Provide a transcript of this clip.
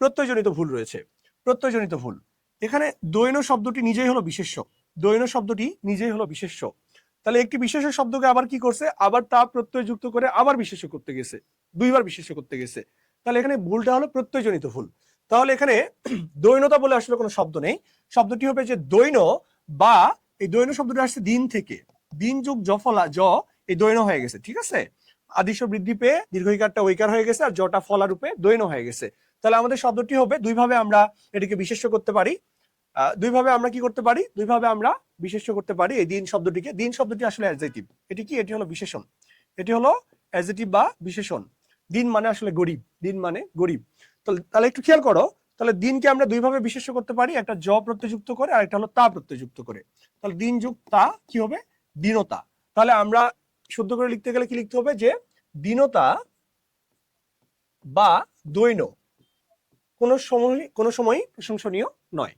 প্রত্যয়জনিত ভুল রয়েছে। প্রত্যয়জনিত ভুল, এখানে দৈন শব্দটি নিজেই হলো বিশেষ্য। দৈন শব্দটি নিজেই হলো বিশেষ্য। তাহলে একটি বিশেষ্য শব্দকে আবার কি করছে, আবার তা প্রত্যয় যুক্ত করে আবার বিশেষ্য করতে গেছে, দুইবার বিশেষ্য করতে গেছে। তাহলে এখানে ভুলটা হলো প্রত্যয়জনিত ভুল। তাহলে এখানে দৈনতা বলে আসলে কোনো শব্দ নেই। শব্দটি হবে যে দৈন, বা এই দৈন শব্দটি আসছে দিন থেকে, দিন যুগ জফলা জ, এই দৈন হয়ে গেছে। ঠিক আছে, আদিশ বৃদ্ধি পেয়ে দীর্ঘইকারটা ঐকার হয়ে গেছে, আর জটা ফলা রূপে দৈন হয়ে গেছে। তাহলে আমাদের শব্দটি হবে, দুইভাবে আমরা এটিকে বিশেষ্য করতে পারি। দুইভাবে আমরা কি করতে পারি, দুইভাবে আমরা বিশেষ্য করতে পারি এই দিন শব্দটিকে। দিন শব্দটি আসলে অ্যাডজেক্টিভ, এটি কি, এটি হলো বিশেষণ, এটি হলো অ্যাডজেক্টিভ বা বিশেষণ। দিন মানে আসলে গরিব, দিন মানে গরিব। তাহলে একটু খেয়াল করো, তাহলে দিনকে আমরা দুইভাবে বিশেষ্য করতে পারি, একটা জ প্রত্যয়যুক্ত করে আর একটা হলো তা প্রত্যয়যুক্ত করে। তাহলে দিন যুগ তা কি হবে, দীনতা। তাহলে আমরা শুদ্ধ করে লিখতে গেলে কি লিখতে হবে, যে দীনতা বা দৈন কোনো সময় প্রশংসনীয় নয়।